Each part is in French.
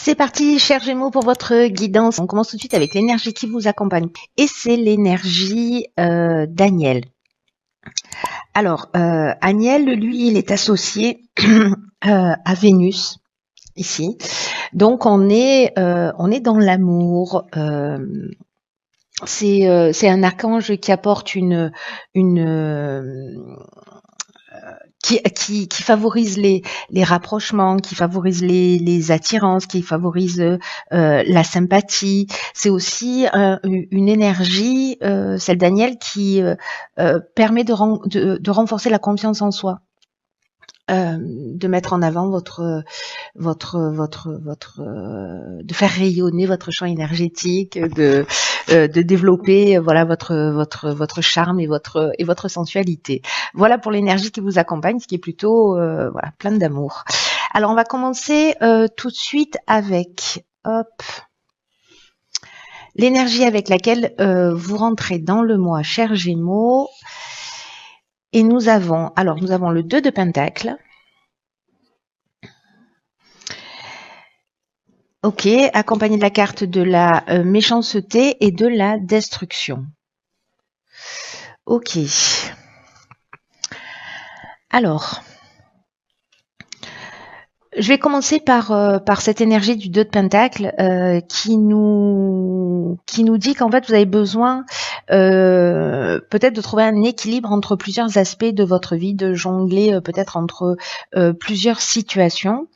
C'est parti, chers Gémeaux, pour votre guidance. On commence tout de suite avec l'énergie qui vous accompagne. Et c'est l'énergie d'Aniel. Alors, Aniel, lui, il est associé à Vénus, ici. Donc, on est dans l'amour. C'est un archange qui apporte qui favorise les rapprochements, qui favorise les attirances, qui favorise la sympathie. C'est aussi une énergie, celle d'Aniel, qui permet de renforcer la confiance en soi. De mettre en avant de faire rayonner votre champ énergétique, de développer voilà votre charme et votre sensualité. Voilà pour l'énergie qui vous accompagne, ce qui est plutôt voilà, plein d'amour. Alors on va commencer tout de suite avec l'énergie avec laquelle vous rentrez dans le mois, chers Gémeaux. Et nous avons le 2 de Pentacle. Ok, accompagné de la carte de la méchanceté et de la destruction. Ok. Alors, je vais commencer par cette énergie du 2 de Pentacle qui nous dit qu'en fait vous avez besoin peut-être de trouver un équilibre entre plusieurs aspects de votre vie, de jongler peut-être entre plusieurs situations.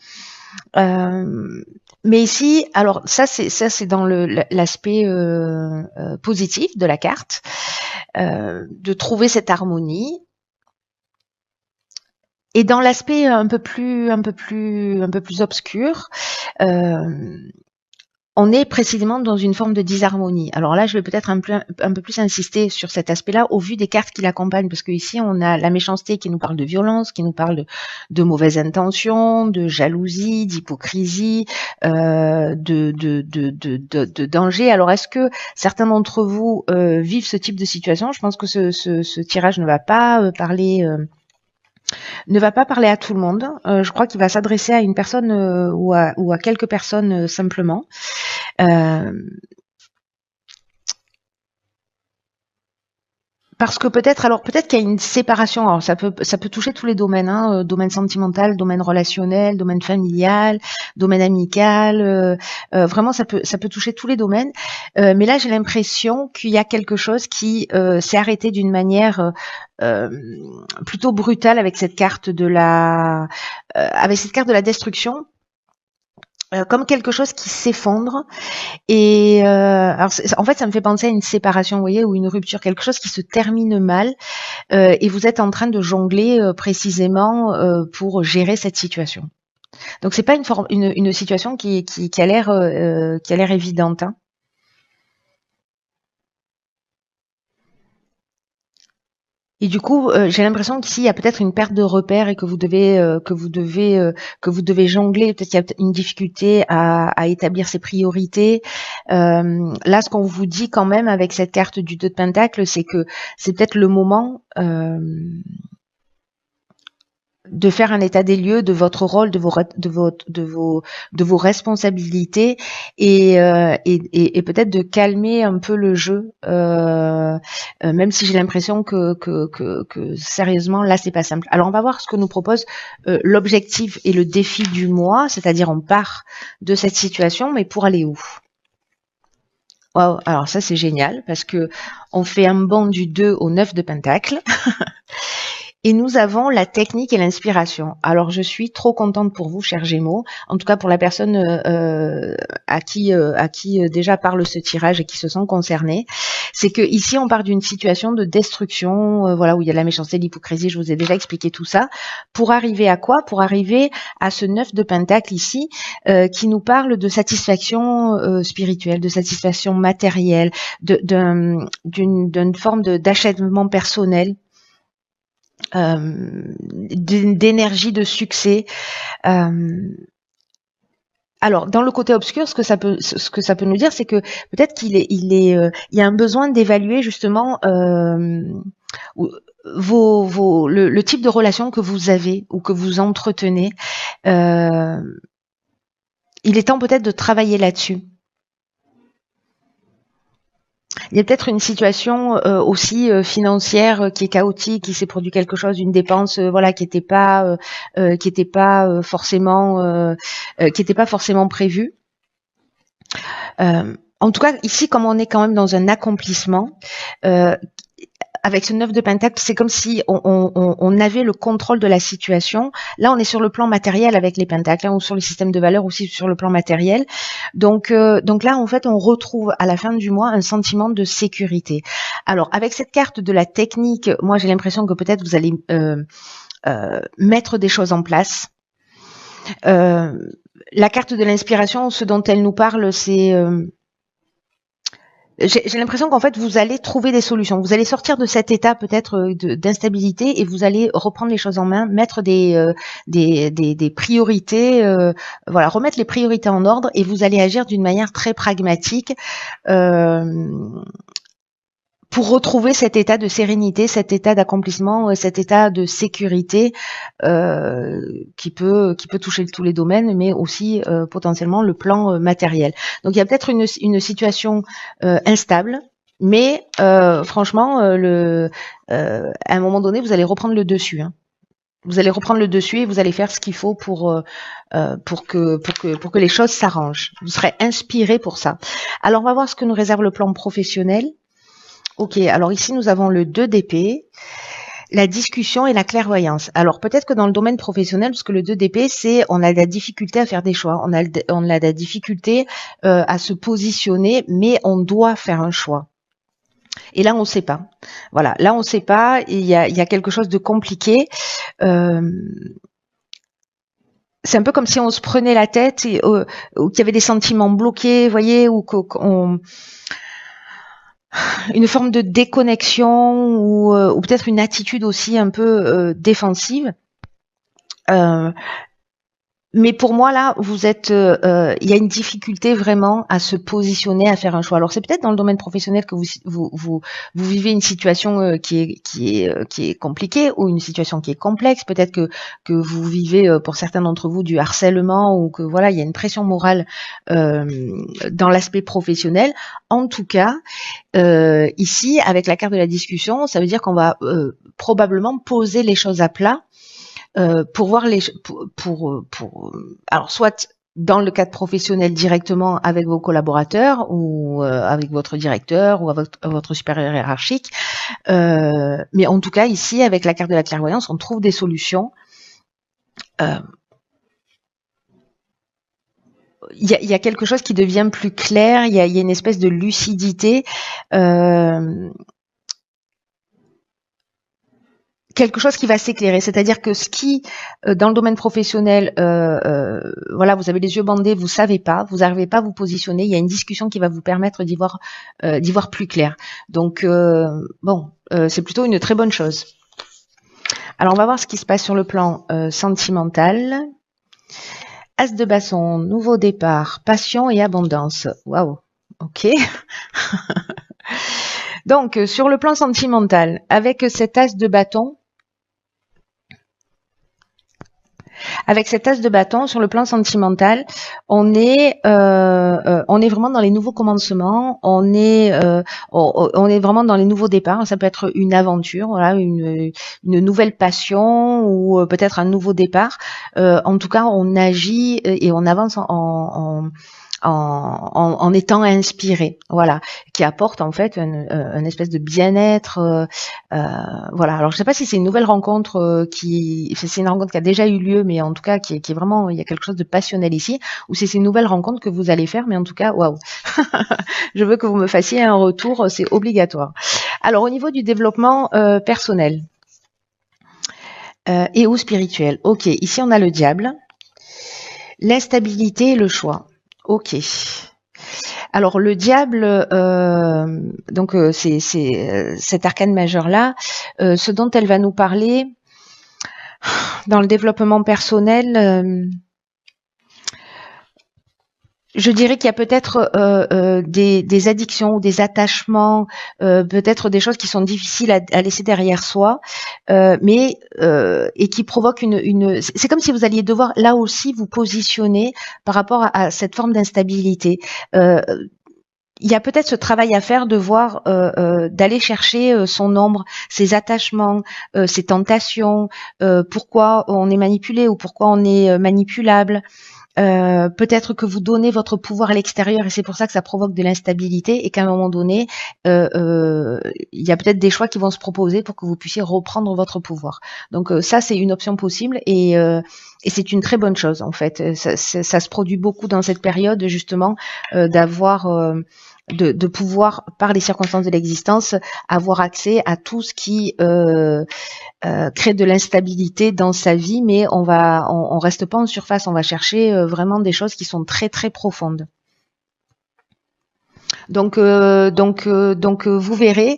Mais ici, alors ça c'est dans l'aspect positif de la carte, de trouver cette harmonie. Et dans l'aspect un peu plus obscur, on est précisément dans une forme de disharmonie. Alors là, je vais peut-être un peu plus insister sur cet aspect-là au vu des cartes qui l'accompagnent, parce que ici on a la méchanceté qui nous parle de violence, qui nous parle de mauvaises intentions, de jalousie, d'hypocrisie, de danger. Alors est-ce que certains d'entre vous vivent ce type de situation? Je pense que ce tirage ne va pas parler à tout le monde. Je crois qu'il va s'adresser à une personne ou à quelques personnes simplement. Parce que peut-être qu'il y a une séparation. Alors ça peut toucher tous les domaines, hein, domaine sentimental, domaine relationnel, domaine familial, domaine amical. Vraiment, ça peut toucher tous les domaines. Mais là, j'ai l'impression qu'il y a quelque chose qui s'est arrêté d'une manière plutôt brutale avec cette carte de la destruction. Comme quelque chose qui s'effondre et alors en fait ça me fait penser à une séparation, vous voyez, ou une rupture, quelque chose qui se termine mal et vous êtes en train de jongler précisément pour gérer cette situation. Donc c'est pas une situation qui a l'air évidente, hein. Et du coup, j'ai l'impression qu'ici il y a peut-être une perte de repères et que vous devez jongler. Peut-être qu'il y a une difficulté à établir ses priorités. Là, ce qu'on vous dit quand même avec cette carte du 2 de Pentacle, c'est que c'est peut-être le moment de faire un état des lieux de votre rôle, de vos responsabilités et peut-être de calmer un peu le jeu, même si j'ai l'impression que sérieusement là c'est pas simple. Alors on va voir ce que nous propose l'objectif et le défi du mois, c'est-à-dire on part de cette situation, mais pour aller où? Wow, alors ça c'est génial parce que on fait un bond du 2 au 9 de Pentacle. Et nous avons la technique et l'inspiration. Alors, je suis trop contente pour vous, chers Gémeaux. En tout cas, pour la personne à qui déjà parle ce tirage et qui se sent concernée. C'est que ici, on part d'une situation de destruction, voilà, où il y a la méchanceté, l'hypocrisie. Je vous ai déjà expliqué tout ça. Pour arriver à quoi? Pour arriver à ce 9 de Pentacle ici, qui nous parle de satisfaction spirituelle, de satisfaction matérielle, d'une forme d'achèvement personnel. D'énergie, de succès. Alors, dans le côté obscur, ce que ça peut nous dire, c'est que peut-être qu'il y a un besoin d'évaluer justement le type de relation que vous avez ou que vous entretenez. Il il est temps peut-être de travailler là-dessus. Il y a peut-être une situation aussi financière qui est chaotique, qui s'est produit quelque chose, une dépense voilà qui n'était pas forcément prévue. En tout cas, ici, comme on est quand même dans un accomplissement, avec ce 9 de pentacle, c'est comme si on avait le contrôle de la situation. Là, on est sur le plan matériel avec les pentacles, hein, ou sur le système de valeurs aussi sur le plan matériel. Donc là, en fait, on retrouve à la fin du mois un sentiment de sécurité. Alors, avec cette carte de la technique, moi, j'ai l'impression que peut-être vous allez mettre des choses en place. La carte de l'inspiration, ce dont elle nous parle, c'est... j'ai l'impression qu'en fait, vous allez trouver des solutions. Vous allez sortir de cet état peut-être d'instabilité et vous allez reprendre les choses en main, mettre des priorités, voilà, remettre les priorités en ordre et vous allez agir d'une manière très pragmatique pour retrouver cet état de sérénité, cet état d'accomplissement, cet état de sécurité qui peut toucher tous les domaines, mais aussi potentiellement le plan matériel. Donc il y a peut-être une situation instable, mais franchement, à un moment donné, vous allez reprendre le dessus. Hein. Vous allez reprendre le dessus et vous allez faire ce qu'il faut pour que les choses s'arrangent. Vous serez inspiré pour ça. Alors on va voir ce que nous réserve le plan professionnel. Ok, alors ici nous avons le 2 d'épée, la discussion et la clairvoyance. Alors peut-être que dans le domaine professionnel, parce que le 2 d'épée, c'est on a de la difficulté à faire des choix, on a de la difficulté à se positionner, mais on doit faire un choix. Et là, on ne sait pas. Voilà, là, on ne sait pas, il y a quelque chose de compliqué. C'est un peu comme si on se prenait la tête, ou qu'il y avait des sentiments bloqués, vous voyez, ou qu'on... une forme de déconnexion ou peut-être une attitude aussi un peu défensive. Mais pour moi, là, vous êtes, il y a une difficulté vraiment à se positionner, à faire un choix. Alors, c'est peut-être dans le domaine professionnel que vous vivez une situation qui est compliquée ou une situation qui est complexe. Peut-être que vous vivez, pour certains d'entre vous, du harcèlement ou que voilà, il y a une pression morale dans l'aspect professionnel. En tout cas, ici, avec la carte de la discussion, ça veut dire qu'on va probablement poser les choses à plat. Pour voir alors soit dans le cadre professionnel directement avec vos collaborateurs ou avec votre directeur ou avec votre supérieur hiérarchique, mais en tout cas ici avec la carte de la clairvoyance on trouve des solutions. Il y a quelque chose qui devient plus clair, il y a une espèce de lucidité. Quelque chose qui va s'éclairer, c'est-à-dire que ce qui, dans le domaine professionnel, voilà, vous avez les yeux bandés, vous savez pas, vous n'arrivez pas à vous positionner, il y a une discussion qui va vous permettre d'y voir plus clair. Donc, bon, c'est plutôt une très bonne chose. Alors, on va voir ce qui se passe sur le plan sentimental. As de bâton, nouveau départ, passion et abondance. Waouh, ok. Donc, sur le plan sentimental, avec cet as de bâton, sur le plan sentimental, on est vraiment dans les nouveaux commencements, on est vraiment dans les nouveaux départs. Ça peut être une aventure, voilà, une nouvelle passion ou peut-être un nouveau départ. En tout cas, on agit et on avance en étant inspiré, voilà, qui apporte en fait une espèce de bien-être, voilà. Alors je sais pas si c'est une nouvelle rencontre c'est une rencontre qui a déjà eu lieu, mais en tout cas qui est vraiment, il y a quelque chose de passionnel ici, ou si c'est une nouvelle rencontre que vous allez faire, mais en tout cas, waouh, je veux que vous me fassiez un retour, c'est obligatoire. Alors au niveau du développement personnel et ou spirituel, ok, ici on a le diable, l'instabilité et le choix. Ok. Alors le diable, donc c'est cet arcane majeur là, ce dont elle va nous parler dans le développement personnel. Je dirais qu'il y a peut-être des addictions ou des attachements, peut-être des choses qui sont difficiles à laisser derrière soi, mais et qui provoquent une. C'est comme si vous alliez devoir là aussi vous positionner par rapport à cette forme d'instabilité. Euh, il y a peut-être ce travail à faire de voir, d'aller chercher son ombre, ses attachements, ses tentations, pourquoi on est manipulé ou pourquoi on est manipulable. Peut-être que vous donnez votre pouvoir à l'extérieur et c'est pour ça que ça provoque de l'instabilité et qu'à un moment donné, il y a peut-être des choix qui vont se proposer pour que vous puissiez reprendre votre pouvoir. Donc ça, c'est une option possible et c'est une très bonne chose en fait. Ça se produit beaucoup dans cette période justement d'avoir de pouvoir, par les circonstances de l'existence, avoir accès à tout ce qui crée de l'instabilité dans sa vie, mais on reste pas en surface, on va chercher vraiment des choses qui sont très très profondes. Donc vous verrez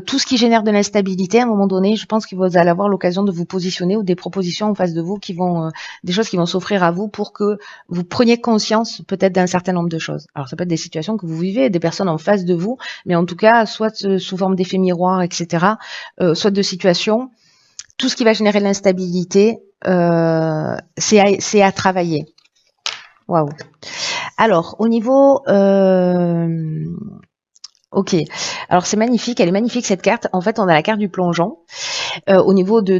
tout ce qui génère de l'instabilité. À un moment donné, je pense que vous allez avoir l'occasion de vous positionner ou des propositions en face de vous qui vont, des choses qui vont s'offrir à vous pour que vous preniez conscience peut-être d'un certain nombre de choses. Alors ça peut être des situations que vous vivez, des personnes en face de vous, mais en tout cas soit sous forme d'effets miroirs, etc., soit de situations. Tout ce qui va générer de l'instabilité, c'est à travailler. Waouh. Alors, au niveau... ok. Alors, c'est magnifique. Elle est magnifique, cette carte. En fait, on a la carte du plongeon. Au niveau de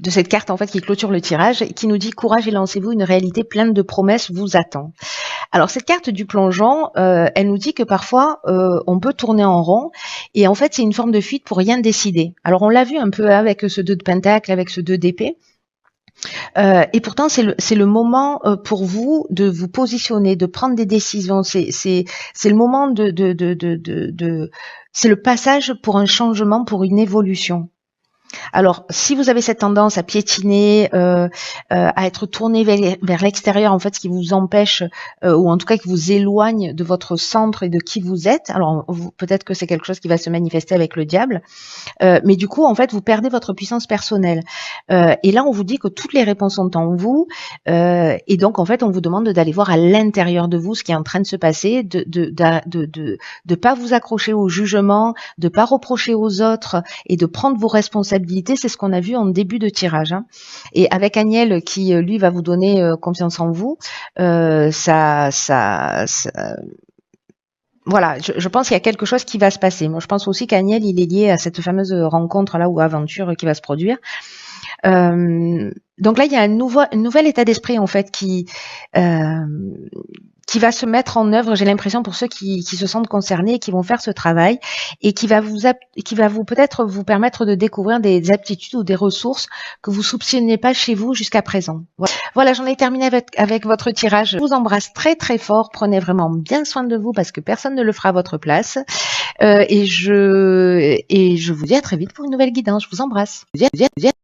cette carte, en fait, qui clôture le tirage, qui nous dit « Courage et lancez-vous, une réalité pleine de promesses vous attend ». Alors, cette carte du plongeon, elle nous dit que parfois, on peut tourner en rond et en fait, c'est une forme de fuite pour rien décider. Alors, on l'a vu un peu avec ce 2 de pentacle, avec ce 2 d'épée. Et pourtant, c'est le moment pour vous de vous positionner, de prendre des décisions. C'est le moment c'est le passage pour un changement, pour une évolution. Alors, si vous avez cette tendance à piétiner, à être tourné vers l'extérieur, en fait, ce qui vous empêche, ou en tout cas qui vous éloigne de votre centre et de qui vous êtes, alors peut-être que c'est quelque chose qui va se manifester avec le diable, mais du coup, en fait, vous perdez votre puissance personnelle. Et là, on vous dit que toutes les réponses sont en vous, et donc, en fait, on vous demande d'aller voir à l'intérieur de vous ce qui est en train de se passer, de pas vous accrocher au jugement, de pas reprocher aux autres et de prendre vos responsabilités. C'est ce qu'on a vu en début de tirage. Hein. Et avec Agnel qui, lui, va vous donner confiance en vous, voilà, je pense qu'il y a quelque chose qui va se passer. Moi, je pense aussi qu'Agnel, il est lié à cette fameuse rencontre-là ou aventure qui va se produire. Donc là, il y a un nouvel état d'esprit, en fait, qui va se mettre en œuvre, j'ai l'impression, pour ceux qui se sentent concernés et qui vont faire ce travail et qui va vous peut-être vous permettre de découvrir des aptitudes ou des ressources que vous soupçonniez pas chez vous jusqu'à présent. Voilà, j'en ai terminé avec votre tirage. Je vous embrasse très très fort. Prenez vraiment bien soin de vous parce que personne ne le fera à votre place. Et je vous dis à très vite pour une nouvelle guidance. Je vous embrasse.